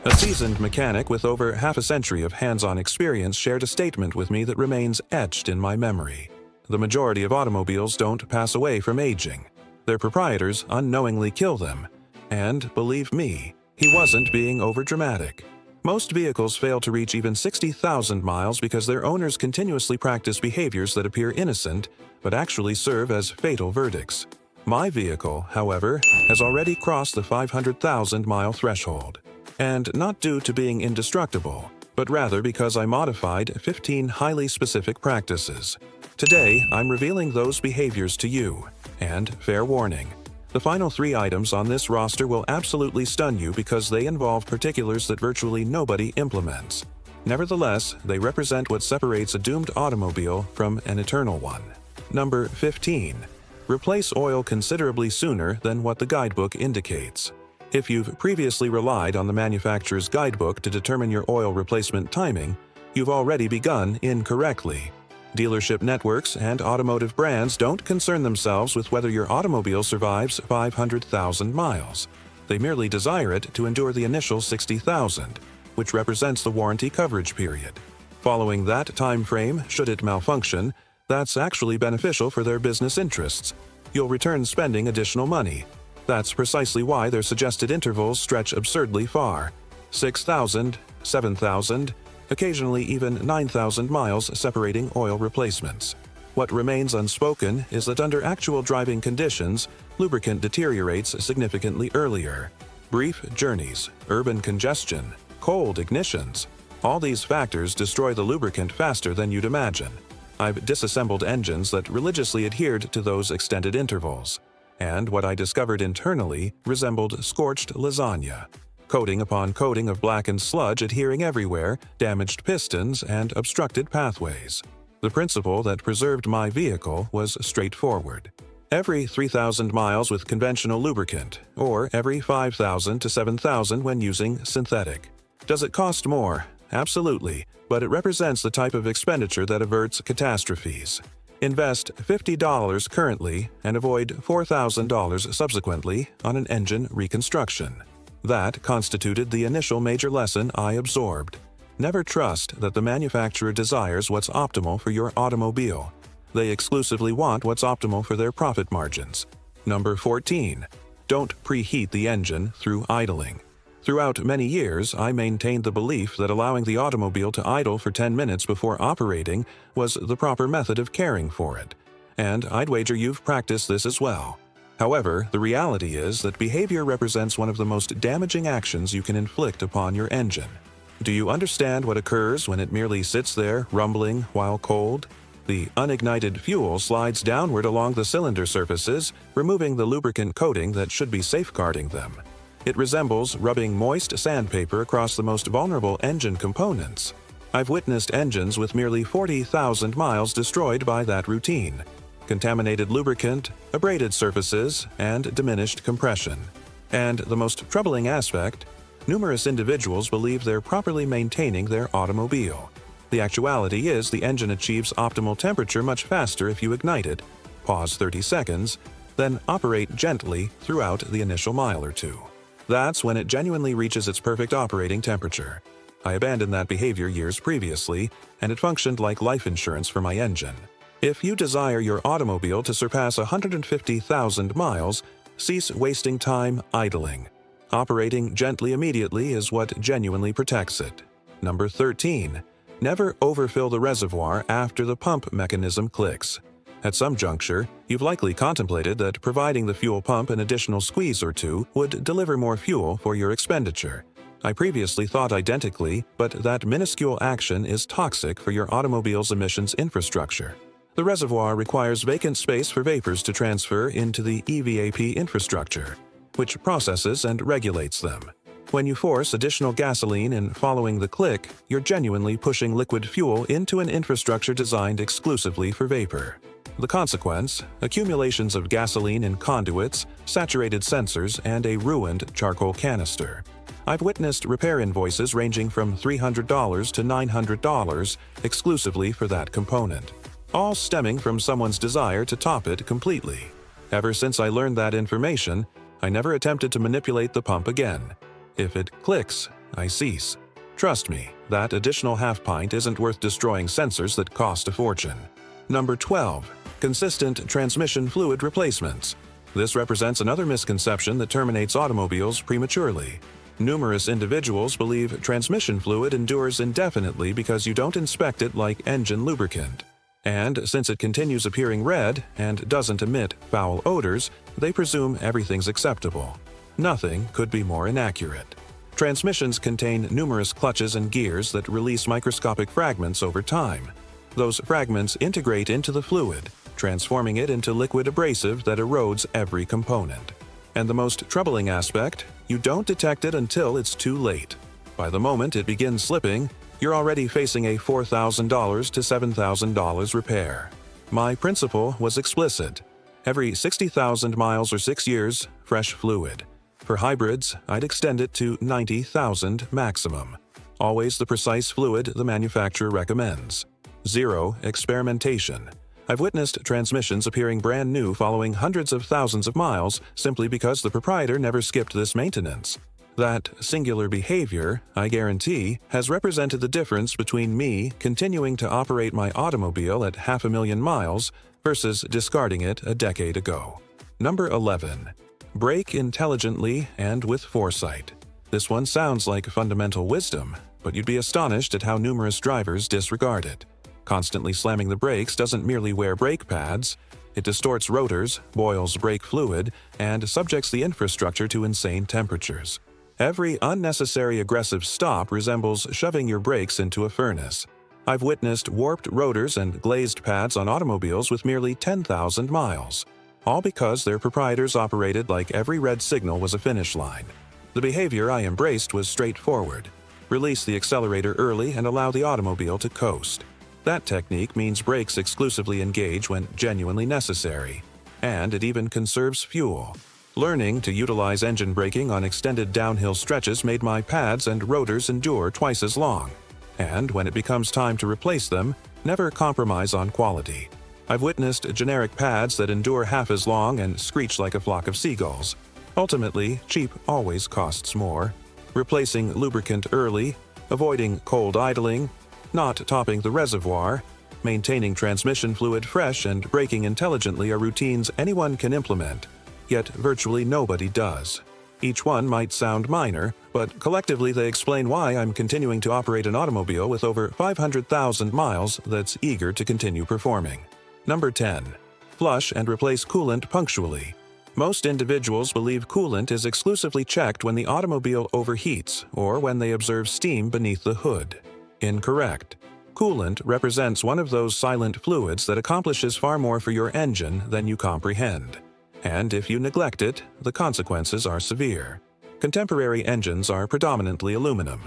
A seasoned mechanic with over half a century of hands-on experience shared a statement with me that remains etched in my memory. The majority of automobiles don't pass away from aging. Their proprietors unknowingly kill them. And, believe me, he wasn't being overdramatic. Most vehicles fail to reach even 60,000 miles because their owners continuously practice behaviors that appear innocent but actually serve as fatal verdicts. My vehicle, however, has already crossed the 500,000-mile threshold. And not due to being indestructible, but rather because I modified 15 highly specific practices. Today, I'm revealing those behaviors to you. And, fair warning, the final 3 items on this roster will absolutely stun you because they involve particulars that virtually nobody implements. Nevertheless, they represent what separates a doomed automobile from an eternal one. Number 15. Replace oil considerably sooner than what the guidebook indicates. If you've previously relied on the manufacturer's guidebook to determine your oil replacement timing, you've already begun incorrectly. Dealership networks and automotive brands don't concern themselves with whether your automobile survives 500,000 miles. They merely desire it to endure the initial 60,000, which represents the warranty coverage period. Following that time frame, should it malfunction, that's actually beneficial for their business interests. You'll return spending additional money. That's precisely why their suggested intervals stretch absurdly far. 6,000, 7,000, occasionally even 9,000 miles separating oil replacements. What remains unspoken is that under actual driving conditions, lubricant deteriorates significantly earlier. Brief journeys, urban congestion, cold ignitions, all these factors destroy the lubricant faster than you'd imagine. I've disassembled engines that religiously adhered to those extended intervals, and what I discovered internally resembled scorched lasagna. Coating upon coating of blackened sludge adhering everywhere, damaged pistons, and obstructed pathways. The principle that preserved my vehicle was straightforward. Every 3,000 miles with conventional lubricant, or every 5,000 to 7,000 when using synthetic. Does it cost more? Absolutely, but it represents the type of expenditure that averts catastrophes. Invest $50 currently and avoid $4,000 subsequently on an engine reconstruction. That constituted the initial major lesson I absorbed. Never trust that the manufacturer desires what's optimal for your automobile. They exclusively want what's optimal for their profit margins. Number 14. Don't preheat the engine through idling. Throughout many years, I maintained the belief that allowing the automobile to idle for 10 minutes before operating was the proper method of caring for it. And I'd wager you've practiced this as well. However, the reality is that behavior represents one of the most damaging actions you can inflict upon your engine. Do you understand what occurs when it merely sits there, rumbling while cold? The unignited fuel slides downward along the cylinder surfaces, removing the lubricant coating that should be safeguarding them. It resembles rubbing moist sandpaper across the most vulnerable engine components. I've witnessed engines with merely 40,000 miles destroyed by that routine. Contaminated lubricant, abraded surfaces, and diminished compression. And the most troubling aspect, numerous individuals believe they're properly maintaining their automobile. The actuality is the engine achieves optimal temperature much faster if you ignite it, pause 30 seconds, then operate gently throughout the initial mile or two. That's when it genuinely reaches its perfect operating temperature. I abandoned that behavior years previously, and it functioned like life insurance for my engine. If you desire your automobile to surpass 150,000 miles, cease wasting time idling. Operating gently immediately is what genuinely protects it. Number 13. Never overfill the reservoir after the pump mechanism clicks. At some juncture, you've likely contemplated that providing the fuel pump an additional squeeze or two would deliver more fuel for your expenditure. I previously thought identically, but that minuscule action is toxic for your automobile's emissions infrastructure. The reservoir requires vacant space for vapors to transfer into the EVAP infrastructure, which processes and regulates them. When you force additional gasoline in following the click, you're genuinely pushing liquid fuel into an infrastructure designed exclusively for vapor. The consequence: accumulations of gasoline in conduits, saturated sensors, and a ruined charcoal canister. I've witnessed repair invoices ranging from $300 to $900 exclusively for that component, all stemming from someone's desire to top it completely. Ever since I learned that information, I never attempted to manipulate the pump again. If it clicks, I cease. Trust me, that additional half pint isn't worth destroying sensors that cost a fortune. Number 12. Consistent transmission fluid replacements. This represents another misconception that terminates automobiles prematurely. Numerous individuals believe transmission fluid endures indefinitely because you don't inspect it like engine lubricant. And since it continues appearing red and doesn't emit foul odors, they presume everything's acceptable. Nothing could be more inaccurate. Transmissions contain numerous clutches and gears that release microscopic fragments over time. Those fragments integrate into the fluid, transforming it into liquid abrasive that erodes every component. And the most troubling aspect, you don't detect it until it's too late. By the moment it begins slipping, you're already facing a $4,000 to $7,000 repair. My principle was explicit. Every 60,000 miles or 6 years, fresh fluid. For hybrids, I'd extend it to 90,000 maximum. Always the precise fluid the manufacturer recommends. Zero experimentation. I've witnessed transmissions appearing brand new following hundreds of thousands of miles simply because the proprietor never skipped this maintenance. That singular behavior, I guarantee, has represented the difference between me continuing to operate my automobile at 500,000 miles versus discarding it a decade ago. Number 11. Brake intelligently and with foresight. This one sounds like fundamental wisdom, but you'd be astonished at how numerous drivers disregard it. Constantly slamming the brakes doesn't merely wear brake pads, it distorts rotors, boils brake fluid, and subjects the infrastructure to insane temperatures. Every unnecessary aggressive stop resembles shoving your brakes into a furnace. I've witnessed warped rotors and glazed pads on automobiles with merely 10,000 miles. All because their proprietors operated like every red signal was a finish line. The behavior I embraced was straightforward. Release the accelerator early and allow the automobile to coast. That technique means brakes exclusively engage when genuinely necessary. And it even conserves fuel. Learning to utilize engine braking on extended downhill stretches made my pads and rotors endure twice as long. And when it becomes time to replace them, never compromise on quality. I've witnessed generic pads that endure half as long and screech like a flock of seagulls. Ultimately, cheap always costs more. Replacing lubricant early, avoiding cold idling, not topping the reservoir, maintaining transmission fluid fresh and braking intelligently are routines anyone can implement, yet virtually nobody does. Each one might sound minor, but collectively they explain why I'm continuing to operate an automobile with over 500,000 miles that's eager to continue performing. Number 10. Flush and replace coolant punctually. Most individuals believe coolant is exclusively checked when the automobile overheats or when they observe steam beneath the hood. Incorrect. Coolant represents one of those silent fluids that accomplishes far more for your engine than you comprehend. And if you neglect it, the consequences are severe. Contemporary engines are predominantly aluminum.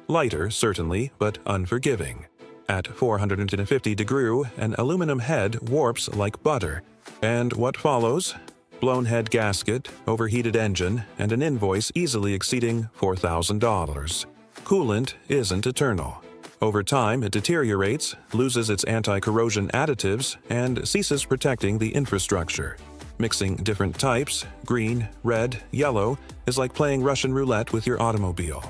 Lighter, certainly, but unforgiving. At 450 degrees, an aluminum head warps like butter. And what follows? Blown head gasket, overheated engine, and an invoice easily exceeding $4,000. Coolant isn't eternal. Over time, it deteriorates, loses its anti-corrosion additives, and ceases protecting the infrastructure. Mixing different types, green, red, yellow, is like playing Russian roulette with your automobile.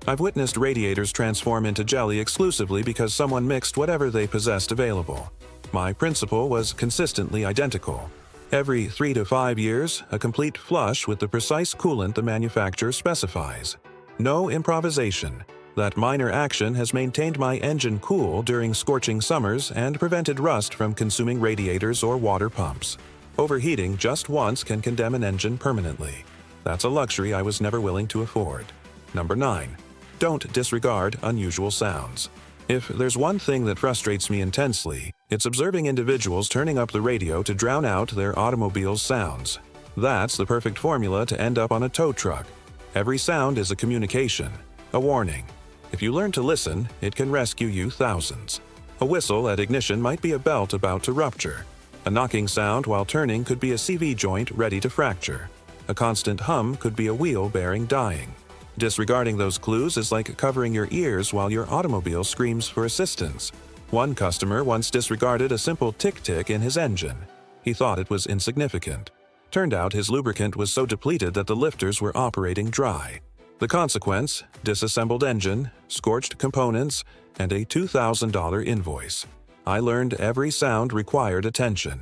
I've witnessed radiators transform into jelly exclusively because someone mixed whatever they possessed available. My principle was consistently identical. Every 3 to 5 years, a complete flush with the precise coolant the manufacturer specifies. No improvisation. That minor action has maintained my engine cool during scorching summers and prevented rust from consuming radiators or water pumps. Overheating just once can condemn an engine permanently. That's a luxury I was never willing to afford. Number 9. Don't disregard unusual sounds. If there's one thing that frustrates me intensely, it's observing individuals turning up the radio to drown out their automobile's sounds. That's the perfect formula to end up on a tow truck. Every sound is a communication, a warning. If you learn to listen, it can rescue you thousands. A whistle at ignition might be a belt about to rupture. A knocking sound while turning could be a CV joint ready to fracture. A constant hum could be a wheel bearing dying. Disregarding those clues is like covering your ears while your automobile screams for assistance. One customer once disregarded a simple tick-tick in his engine. He thought it was insignificant. Turned out his lubricant was so depleted that the lifters were operating dry. The consequence: disassembled engine, scorched components, and a $2,000 invoice. I learned every sound required attention.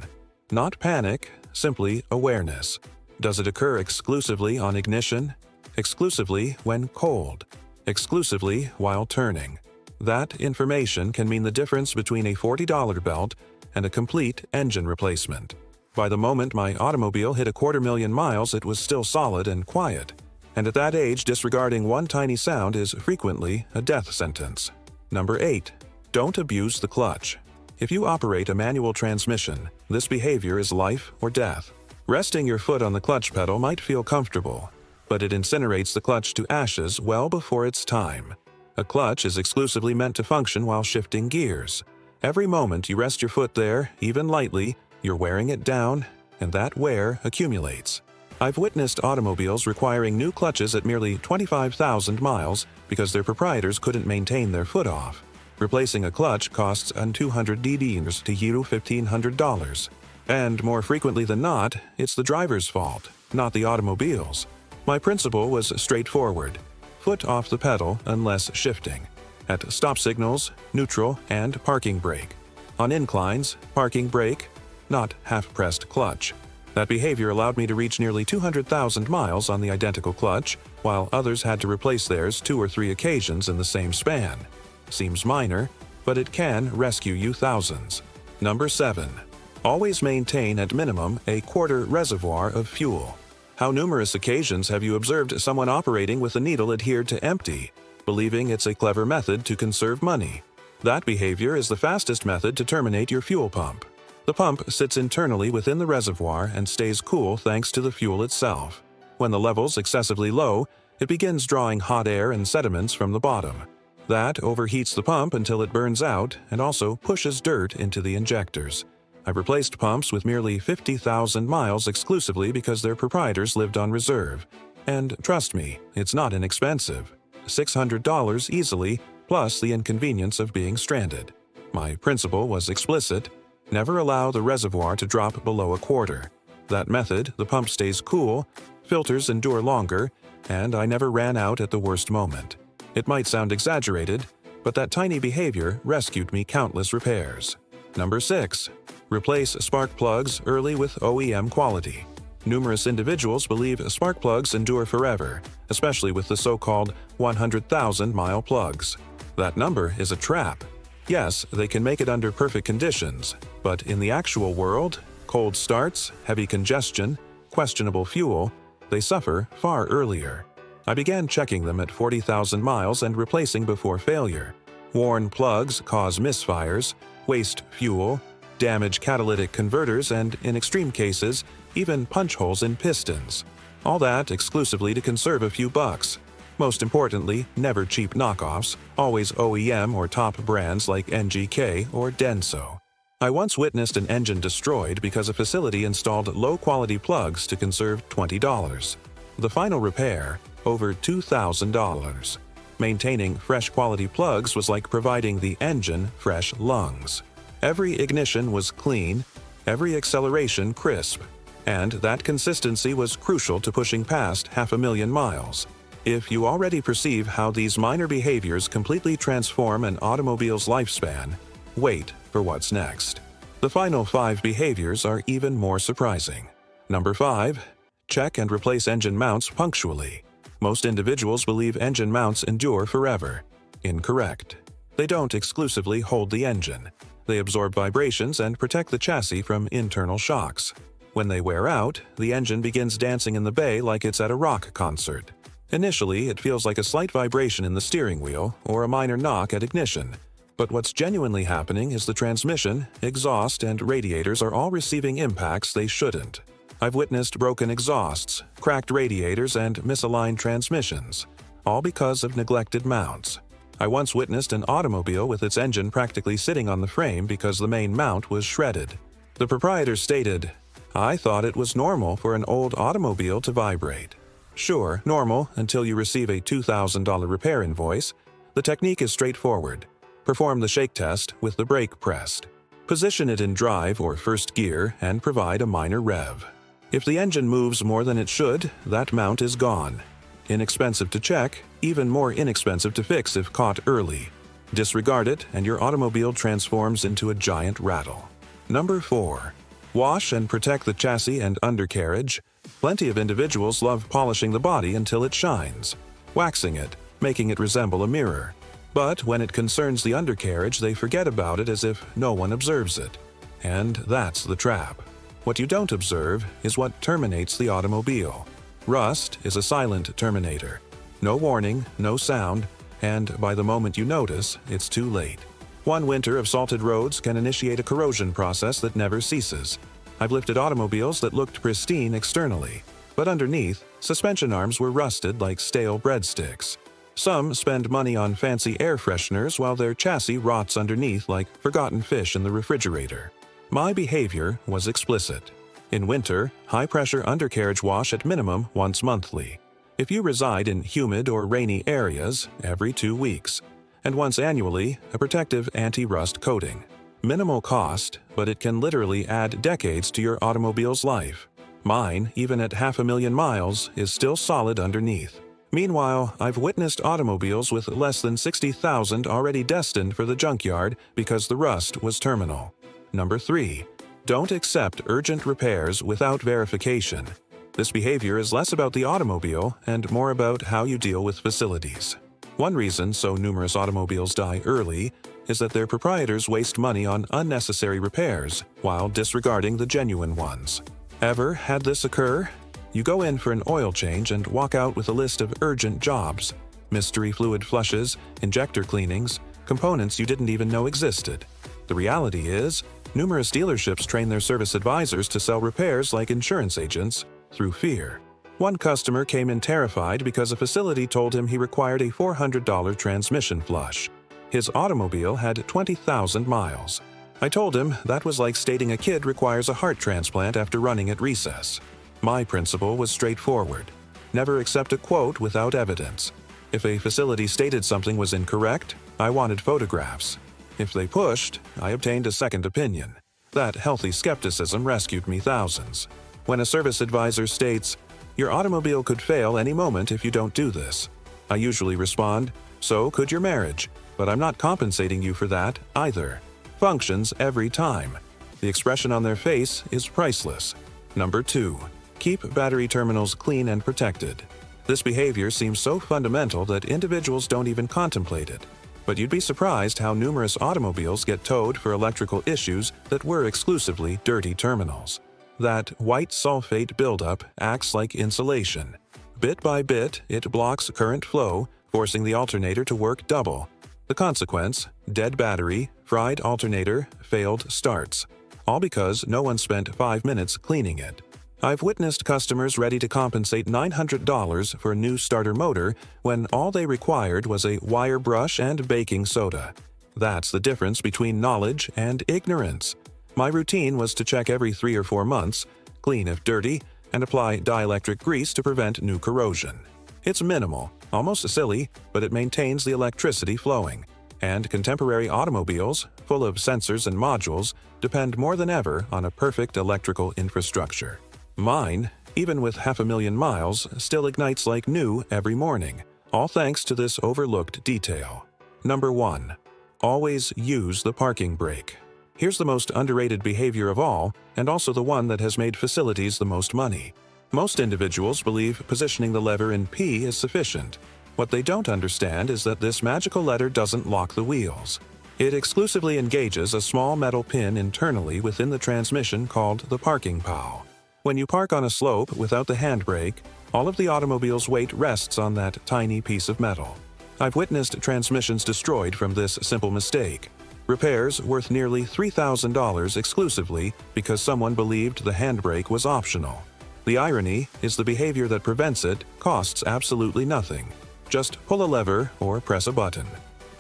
Not panic, simply awareness. Does it occur exclusively on ignition? Exclusively when cold? Exclusively while turning? That information can mean the difference between a $40 belt and a complete engine replacement. By the moment my automobile hit 250,000 miles, it was still solid and quiet. And at that age, disregarding one tiny sound is frequently a death sentence. Number 8. Don't abuse the clutch. If you operate a manual transmission, this behavior is life or death. Resting your foot on the clutch pedal might feel comfortable, but it incinerates the clutch to ashes well before its time. A clutch is exclusively meant to function while shifting gears. Every moment you rest your foot there, even lightly, you're wearing it down, and that wear accumulates. I've witnessed automobiles requiring new clutches at merely 25,000 miles because their proprietors couldn't maintain their foot off. Replacing a clutch costs an $200 to $1,500. And more frequently than not, it's the driver's fault, not the automobile's. My principle was straightforward: foot off the pedal unless shifting. At stop signals, neutral, and parking brake. On inclines, parking brake, not half-pressed clutch. That behavior allowed me to reach nearly 200,000 miles on the identical clutch, while others had to replace theirs 2 or 3 occasions in the same span. Seems minor, but it can rescue you thousands. Number 7. Always maintain at minimum a quarter reservoir of fuel. How numerous occasions have you observed someone operating with the needle adhered to empty, believing it's a clever method to conserve money? That behavior is the fastest method to terminate your fuel pump. The pump sits internally within the reservoir and stays cool thanks to the fuel itself. When the level's excessively low, it begins drawing hot air and sediments from the bottom. That overheats the pump until it burns out and also pushes dirt into the injectors. I've replaced pumps with merely 50,000 miles exclusively because their proprietors lived on reserve. And trust me, it's not inexpensive. $600 easily, plus the inconvenience of being stranded. My principle was explicit: never allow the reservoir to drop below a quarter. That method, the pump stays cool, filters endure longer, and I never ran out at the worst moment. It might sound exaggerated, but that tiny behavior rescued me countless repairs. Number 6. Replace spark plugs early with OEM quality. Numerous individuals believe spark plugs endure forever, especially with the so-called 100,000-mile plugs. That number is a trap. Yes, they can make it under perfect conditions, but in the actual world, cold starts, heavy congestion, questionable fuel, they suffer far earlier. I began checking them at 40,000 miles and replacing before failure. Worn plugs cause misfires, waste fuel, damage catalytic converters, and, in extreme cases, even punch holes in pistons. All that exclusively to conserve a few bucks. Most importantly, never cheap knockoffs, always OEM or top brands like NGK or Denso. I once witnessed an engine destroyed because a facility installed low-quality plugs to conserve $20. The final repair, over $2,000. Maintaining fresh quality plugs was like providing the engine fresh lungs. Every ignition was clean, every acceleration crisp, and that consistency was crucial to pushing past 500,000 miles. If you already perceive how these minor behaviors completely transform an automobile's lifespan, wait for what's next. The final 5 behaviors are even more surprising. Number 5. Check and replace engine mounts punctually. Most individuals believe engine mounts endure forever. Incorrect. They don't exclusively hold the engine. They absorb vibrations and protect the chassis from internal shocks. When they wear out, the engine begins dancing in the bay like it's at a rock concert. Initially, it feels like a slight vibration in the steering wheel or a minor knock at ignition. But what's genuinely happening is the transmission, exhaust, and radiators are all receiving impacts they shouldn't. I've witnessed broken exhausts, cracked radiators, and misaligned transmissions, all because of neglected mounts. I once witnessed an automobile with its engine practically sitting on the frame because the main mount was shredded. The proprietor stated, "I thought it was normal for an old automobile to vibrate." Sure, normal until you receive a $2,000 repair invoice. The technique is straightforward. Perform the shake test with the brake pressed. Position it in drive or first gear and provide a minor rev. If the engine moves more than it should, that mount is gone. Inexpensive to check, even more inexpensive to fix if caught early. Disregard it, and your automobile transforms into a giant rattle. Number 4. Wash and protect the chassis and undercarriage. Plenty of individuals love polishing the body until it shines, waxing it, making it resemble a mirror. But when it concerns the undercarriage, they forget about it as if no one observes it. And that's the trap. What you don't observe is what terminates the automobile. Rust is a silent terminator. No warning, no sound, and by the moment you notice, it's too late. One winter of salted roads can initiate a corrosion process that never ceases. I've lifted automobiles that looked pristine externally, but underneath, suspension arms were rusted like stale breadsticks. Some spend money on fancy air fresheners while their chassis rots underneath like forgotten fish in the refrigerator. My behavior was explicit. In winter, high-pressure undercarriage wash at minimum once monthly. If you reside in humid or rainy areas, every 2 weeks. And once annually, a protective anti-rust coating. Minimal cost, but it can literally add decades to your automobile's life. Mine, even at 500,000 miles, is still solid underneath. Meanwhile, I've witnessed automobiles with less than 60,000 already destined for the junkyard because the rust was terminal. Number 3. Don't accept urgent repairs without verification. This behavior is less about the automobile and more about how you deal with facilities. One reason so numerous automobiles die early is that their proprietors waste money on unnecessary repairs while disregarding the genuine ones. Ever had this occur? You go in for an oil change and walk out with a list of urgent jobs, mystery fluid flushes, injector cleanings, components you didn't even know existed. The reality is, numerous dealerships train their service advisors to sell repairs like insurance agents through fear. One customer came in terrified because a facility told him he required a $400 transmission flush. His automobile had 20,000 miles. I told him that was like stating a kid requires a heart transplant after running at recess. My principle was straightforward. Never accept a quote without evidence. If a facility stated something was incorrect, I wanted photographs. If they pushed, I obtained a second opinion. That healthy skepticism rescued me thousands. When a service advisor states, "Your automobile could fail any moment if you don't do this," I usually respond, "So could your marriage, but I'm not compensating you for that either." Functions every time. The expression on their face is priceless. Number 2. Keep battery terminals clean and protected. This behavior seems so fundamental that individuals don't even contemplate it. But you'd be surprised how numerous automobiles get towed for electrical issues that were exclusively dirty terminals. That white sulfate buildup acts like insulation. Bit by bit, it blocks current flow, forcing the alternator to work double. The consequence: dead battery, fried alternator, failed starts. All because no one spent 5 minutes cleaning it. I've witnessed customers ready to compensate $900 for a new starter motor when all they required was a wire brush and baking soda. That's the difference between knowledge and ignorance. My routine was to check every 3 or 4 months, clean if dirty, and apply dielectric grease to prevent new corrosion. It's minimal, almost silly, but it maintains the electricity flowing. And contemporary automobiles, full of sensors and modules, depend more than ever on a perfect electrical infrastructure. Mine, even with 500,000 miles, still ignites like new every morning, all thanks to this overlooked detail. Number 1. Always use the parking brake. Here's the most underrated behavior of all, and also the one that has made facilities the most money. Most individuals believe positioning the lever in P is sufficient. What they don't understand is that this magical letter doesn't lock the wheels. It exclusively engages a small metal pin internally within the transmission called the parking POW. When you park on a slope without the handbrake, all of the automobile's weight rests on that tiny piece of metal. I've witnessed transmissions destroyed from this simple mistake. Repairs worth nearly $3,000 exclusively because someone believed the handbrake was optional. The irony is the behavior that prevents it costs absolutely nothing. Just pull a lever or press a button.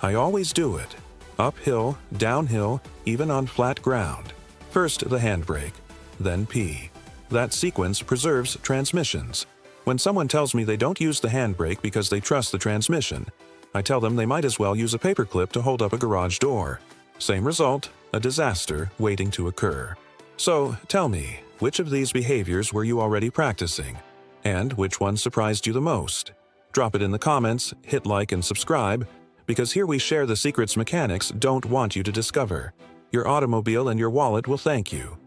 I always do it. Uphill, downhill, even on flat ground. First the handbrake, then P. That sequence preserves transmissions. When someone tells me they don't use the handbrake because they trust the transmission, I tell them they might as well use a paperclip to hold up a garage door. Same result, a disaster waiting to occur. So, tell me, which of these behaviors were you already practicing? And which one surprised you the most? Drop it in the comments, hit like and subscribe, because here we share the secrets mechanics don't want you to discover. Your automobile and your wallet will thank you.